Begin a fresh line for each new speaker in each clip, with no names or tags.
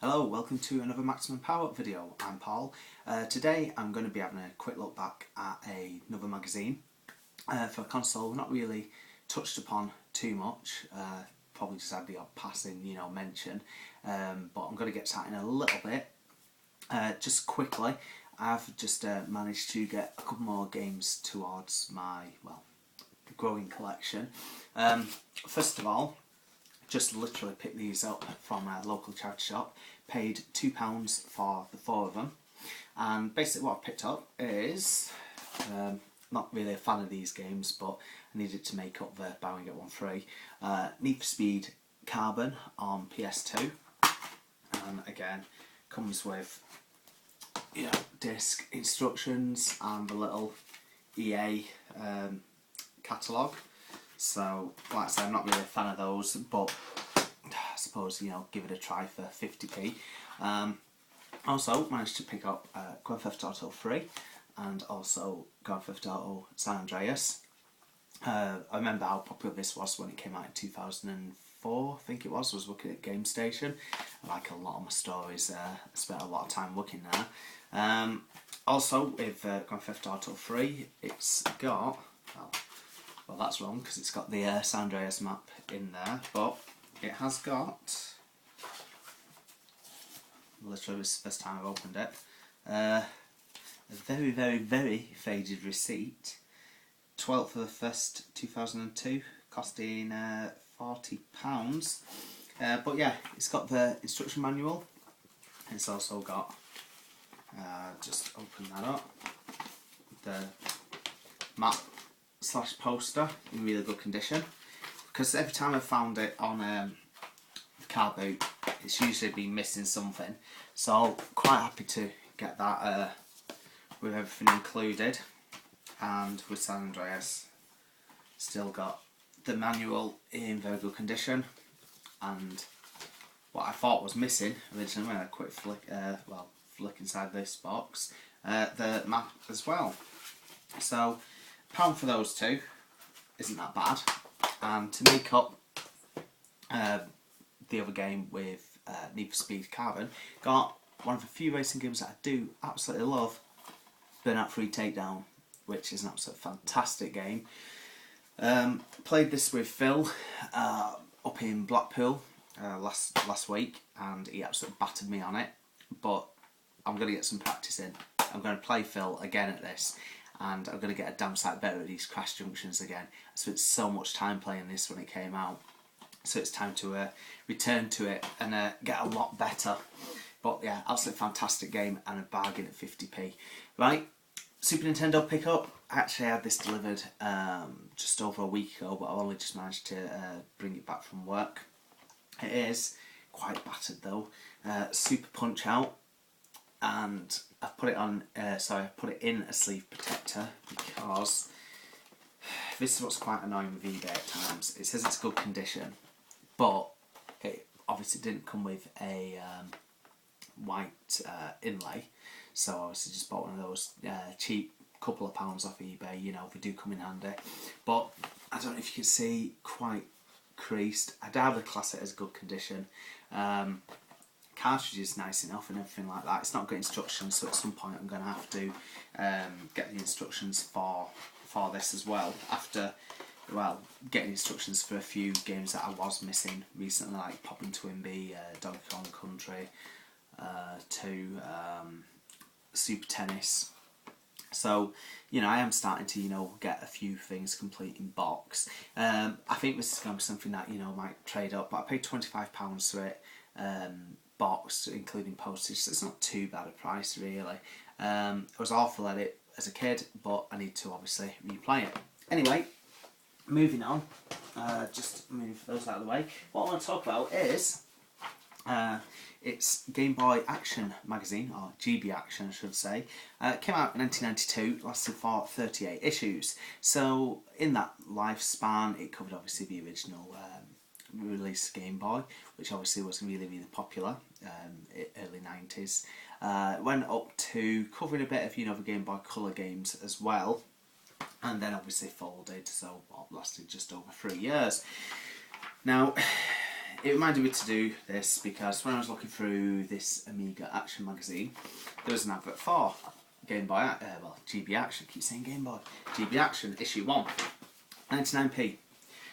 Hello, welcome to another Maximum Power Up video. I'm Paul. Today I'm going to be having a quick look back at another magazine for a console not really touched upon too much. Probably just had the odd passing, mention. But I'm going to get to that in a little bit. Just quickly, I've just managed to get a couple more games towards my, growing collection. First of all, just literally picked these up from a local charity shop, paid £2 for the 4 of them, and basically what I picked up is, not really a fan of these games, but I needed to make up the buy one get one free, Need for Speed Carbon on PS2, and again comes with disc instructions and the little EA catalogue. So, like I said, I'm not really a fan of those, but I suppose, give it a try for 50p. Also, managed to pick up Grand Theft Auto 3 and also Grand Theft Auto San Andreas. I remember how popular this was when it came out in 2004, I think it was looking at Game Station. Like a lot of my stories, I spent a lot of time looking there. Also, with Grand Theft Auto 3, it's got... Well, that's wrong because it's got the San Andreas map in there, but it has got, literally this is the first time I've opened it, a very, very, very faded receipt, 12th of the 1st 2002, costing £40. But yeah, it's got the instruction manual, and it's also got, just open that up, the map / poster in really good condition, because every time I've found it on the car boot it's usually been missing something, so quite happy to get that with everything included. And with San Andreas, still got the manual in very good condition, and what I thought was missing originally when I quick flick inside this box, the map as well. So £1 for those two isn't that bad, and to make up the other game with Need for Speed Carbon, got one of the few racing games that I do absolutely love, Burnout 3 Takedown, which is an absolutely fantastic game. Played this with Phil up in Blackpool last week, and he absolutely battered me on it, but I'm going to get some practice in. I'm going to play Phil again at this, and I'm going to get a damn sight better at these crash junctions again. I spent so much time playing this when it came out, so it's time to return to it and get a lot better. But yeah, absolutely fantastic game and a bargain at 50p. Right, Super Nintendo pickup. I actually had this delivered just over a week ago, but I only just managed to bring it back from work. It is quite battered though. Super Punch Out. And I put it on. I put it in a sleeve protector because this is what's quite annoying with eBay at times. It says it's good condition, but it obviously didn't come with a white inlay. So I obviously just bought one of those cheap couple of pounds off eBay. They do come in handy. But I don't know if you can see, quite creased. I doubt the class it as good condition. Cartridge is nice enough and everything like that. It's not got instructions, so at some point I'm going to have to get the instructions for this as well, after getting instructions for a few games that I was missing recently, like Poppin' Twinbee, Donkey Kong Country 2, Super Tennis. So I am starting to get a few things complete in box. I think this is going to be something that might trade up, but I paid £25 for it boxed, including postage, so it's not too bad a price really. I was awful at it as a kid, but I need to obviously replay it. Anyway, moving on, just move those out of the way. What I want to talk about is it's Game Boy Action magazine, or GB Action I should say. It came out in 1992, lasted for 38 issues. So in that lifespan it covered obviously the original release Game Boy, which obviously was really, really popular, early 90s. Went up to covering a bit of the Game Boy Color games as well, and then obviously folded, so lasted just over 3 years. Now, it reminded me to do this because when I was looking through this Amiga Action magazine, there was an advert for Game Boy, GB Action. I keep saying Game Boy. GB Action issue 1, 99p.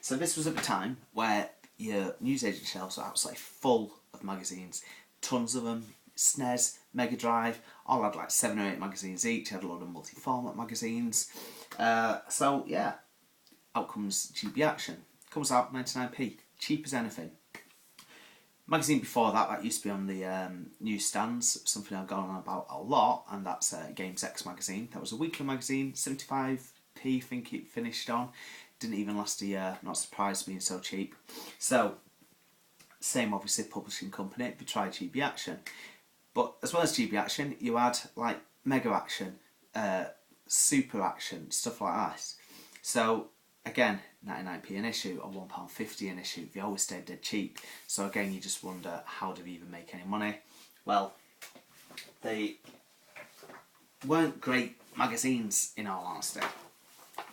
So this was at the time where your newsagent shelves were absolutely full of magazines, tons of them. SNES, Mega Drive, all had like 7 or 8 magazines each. Had a lot of multi-format magazines. So yeah, out comes GB Action. Comes out 99p, cheap as anything. Magazine before that, that used to be on the newsstands, something I've gone on about a lot, and that's Games X magazine. That was a weekly magazine, 75p I think it finished on. Didn't even last a year, not surprised being so cheap. So, same obviously publishing company, we tried GB Action. But as well as GB Action, you had like Mega Action, Super Action, stuff like that. So, again, 99p an issue or £1.50 an issue. They always stayed dead cheap. So again, you just wonder, how do they even make any money? Well, they weren't great magazines in all honesty.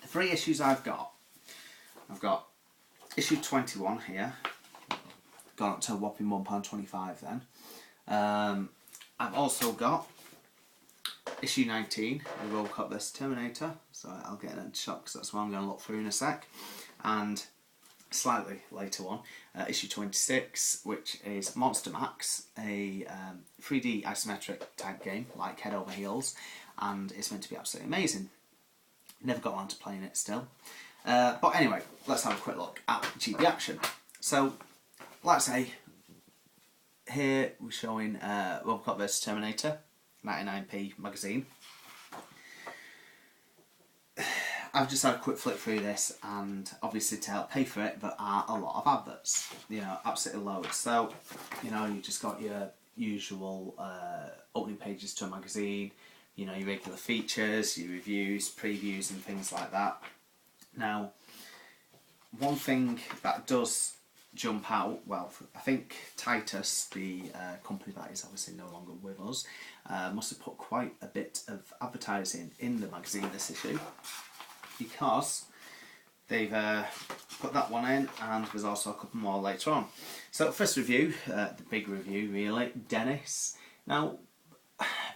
The 3 issues I've got issue 21 here, gone up to a whopping £1.25 then. I've also got issue 19, the Robocop vs Terminator, so I'll get a shot because that's what I'm going to look through in a sec. And slightly later on, issue 26, which is Monster Max, a 3D isometric type game like Head Over Heels, and it's meant to be absolutely amazing. Never got around to playing it still. But anyway, let's have a quick look at GB Action. So, like I say, here we're showing Robocop vs Terminator, 99p magazine. I've just had a quick flip through this, and obviously to help pay for it there are a lot of adverts, you know, absolutely loads. So, you know, you just got your usual opening pages to a magazine, you know, your regular features, your reviews, previews and things like that. Now, one thing that does jump out, well, I think Titus, the company that is obviously no longer with us, must have put quite a bit of advertising in the magazine this issue, because they've put that one in, and there's also a couple more later on. So first review, the big review really, Dennis. Now,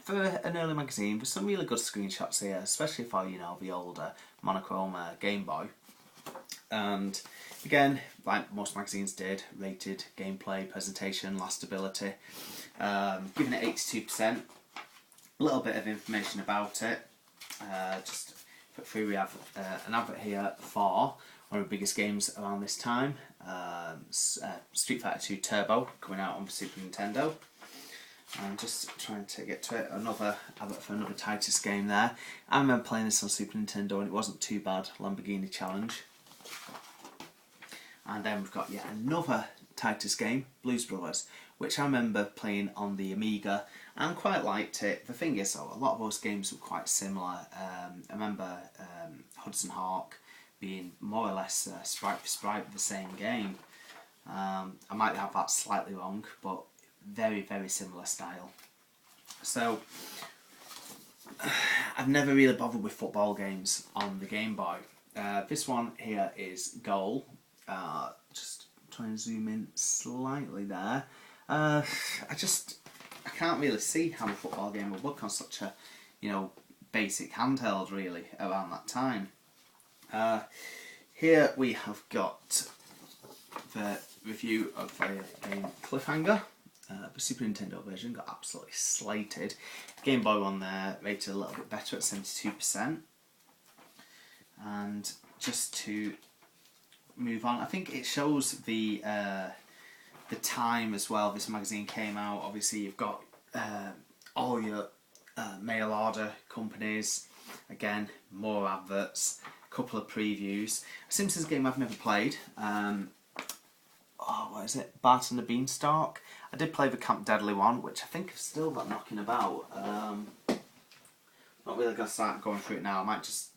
for an early magazine, there's some really good screenshots here, especially for, you know, the older monochrome Game Boy. And again, like most magazines did, rated gameplay, presentation, lastability, giving it 82%. A little bit of information about it. Just put through, we have an advert here for one of the biggest games around this time, Street Fighter 2 Turbo, coming out on the Super Nintendo. I'm just trying to get to it. Another advert for another Titus game there. I remember playing this on Super Nintendo and it wasn't too bad. Lamborghini Challenge. And then we've got yet another Titus game, Blues Brothers, which I remember playing on the Amiga and quite liked it. The thing is, though, a lot of those games were quite similar. I remember Hudson Hawk being more or less sprite for sprite the same game. I might have that slightly wrong, but very, very similar style. So, I've never really bothered with football games on the Game Boy. This one here is Goal. Just trying to zoom in slightly there. I can't really see how a football game would look on such a, you know, basic handheld really around that time. Here we have got the review of the game Cliffhanger. The Super Nintendo version got absolutely slated. Game Boy one there rated a little bit better at 72%. And just to move on, I think it shows the time as well this magazine came out. Obviously you've got all your mail order companies, again more adverts, a couple of previews. A Simpsons game I've never played, what is it, Bart and the Beanstalk. I did play the Camp Deadly one, which I think I've still got knocking about. Not really going to start going through it now. I might just,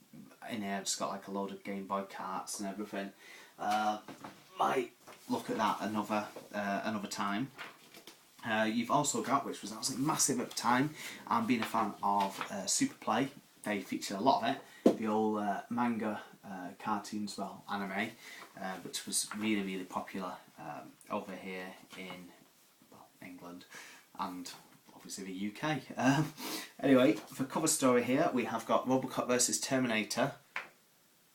in here I've just got like a load of Game Boy carts and everything. Might look at that another time. You've also got, which was absolutely massive at the time, and being a fan of Super Play, they feature a lot of it, the old manga cartoons, well, anime, which was really, really popular over here in, well, England and obviously the UK. Anyway, for cover story here, we have got Robocop versus Terminator.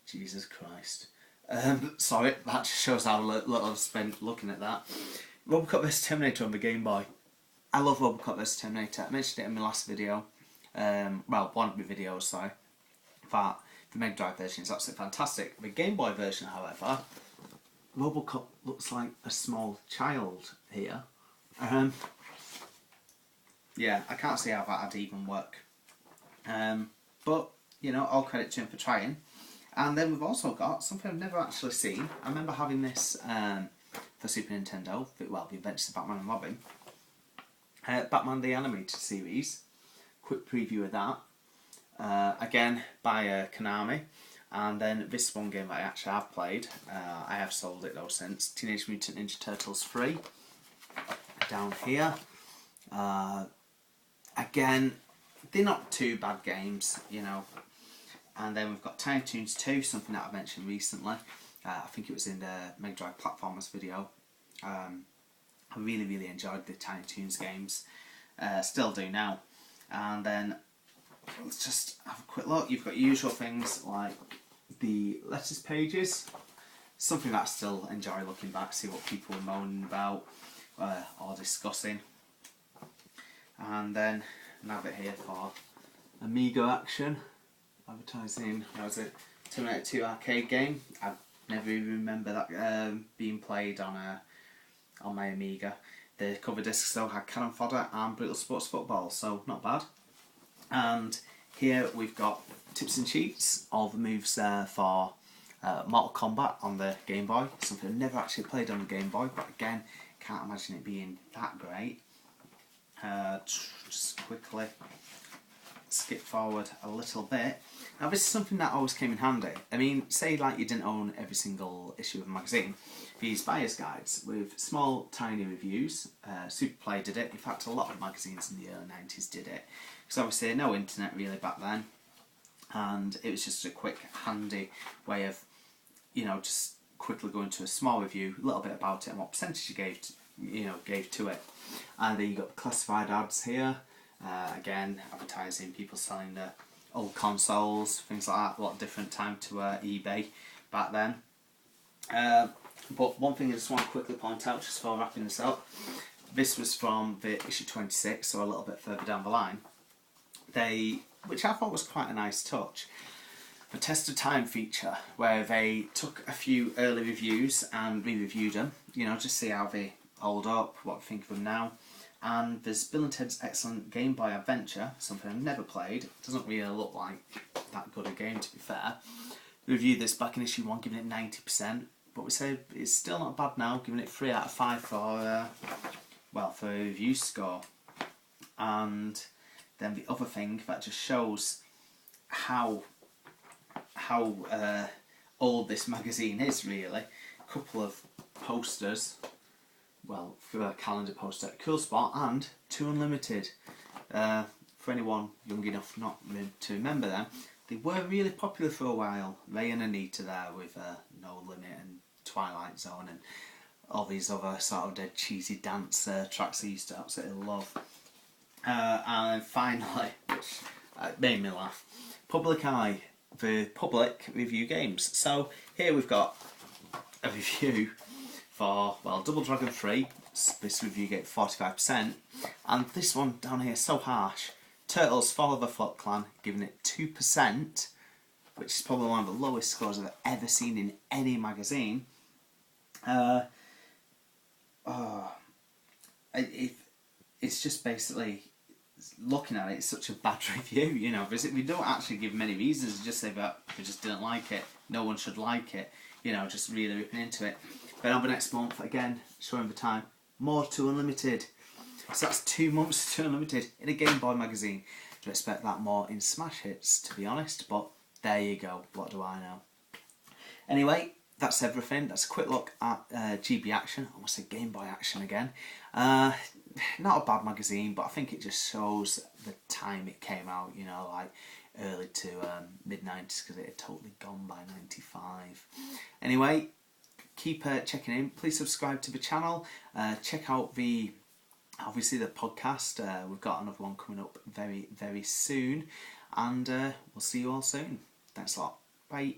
Jesus Christ. Sorry, that just shows how little I've spent looking at that. Robocop vs Terminator on the Game Boy. I love Robocop vs Terminator. I mentioned it in my last video. Well, one of my videos, sorry. That the Mega Drive version is absolutely fantastic. The Game Boy version, however, Robocop looks like a small child here. Yeah, I can't see how that'd even work. But, you know, all credit to him for trying. And then we've also got something I've never actually seen. I remember having this for Super Nintendo, well, the Adventures of Batman and Robin. Batman the Animated Series. Quick preview of that. Again, by Konami. And then this one game that I actually have played. I have sold it though since. Teenage Mutant Ninja Turtles 3. Down here. Again, they're not too bad games, you know. And then we've got Tiny Toons 2, something that I mentioned recently. I think it was in the Mega Drive Platformers video. I really, really enjoyed the Tiny Toons games. Still do now. And then, let's just have a quick look. You've got usual things like the letters pages. Something that I still enjoy looking back, see what people are moaning about or discussing. And then, now bit here for Amiga action. Advertising, what was it? Terminator 2 arcade game. I never even remember that being played on my Amiga. The cover discs though had Cannon Fodder and Brutal Sports Football, so not bad. And here we've got tips and cheats, all the moves for Mortal Kombat on the Game Boy. Something I've never actually played on the Game Boy, but again, can't imagine it being that great. Just quickly skip forward a little bit. Now this is something that always came in handy. I mean, say like you didn't own every single issue of a magazine. These buyer's guides with small tiny reviews. Superplay did it. In fact, a lot of magazines in the early 90s did it. Because obviously no internet really back then. And it was just a quick handy way of, you know, just quickly going to a small review, a little bit about it and what percentage you gave to it. And then you got classified ads here. Again, advertising, people selling the old consoles, things like that. A lot different time to eBay back then. But one thing I just want to quickly point out, just for wrapping this up, this was from the issue 26, so a little bit further down the line. Which I thought was quite a nice touch, the Test of Time feature, where they took a few early reviews and re-reviewed them, you know, just see how they hold up, what I think of them now. And there's Bill and Ted's Excellent Game Boy Adventure, something I've never played. It doesn't really look like that good a game, to be fair. We reviewed this back in issue 1, giving it 90%, but we say it's still not bad now, giving it 3 out of 5 for, well, for a review score. And then the other thing that just shows how old this magazine is, really. A couple of posters. Well, for a calendar poster, Cool Spot and 2 Unlimited. For anyone young enough not to remember them, they were really popular for a while. Ray and Anita there with No Limit and Twilight Zone and all these other sort of dead cheesy dance tracks I used to absolutely love. And finally, which made me laugh, Public Eye, the public review games. So here we've got a review for, well, Double Dragon 3, this review gave 45%, and this one down here, so harsh, Turtles Fall of the Foot Clan, giving it 2%, which is probably one of the lowest scores I've ever seen in any magazine. It's just basically, looking at it, it's such a bad review, you know, because we don't actually give many reasons, just say that we just didn't like it, no one should like it, you know, just really ripping into it. But over next month, again, showing the time, more 2 Unlimited. So that's 2 months 2 Unlimited in a Game Boy magazine. Do expect that more in Smash Hits, to be honest, but there you go, what do I know. Anyway, that's everything. That's a quick look at GB Action. I almost said Game Boy Action again. not a bad magazine, but I think it just shows the time it came out, you know, like early to mid-90s, because it had totally gone by 95. Anyway, keep checking in. Please subscribe to the channel. Check out obviously the podcast. We've got another one coming up very, very soon, and we'll see you all soon. Thanks a lot. Bye.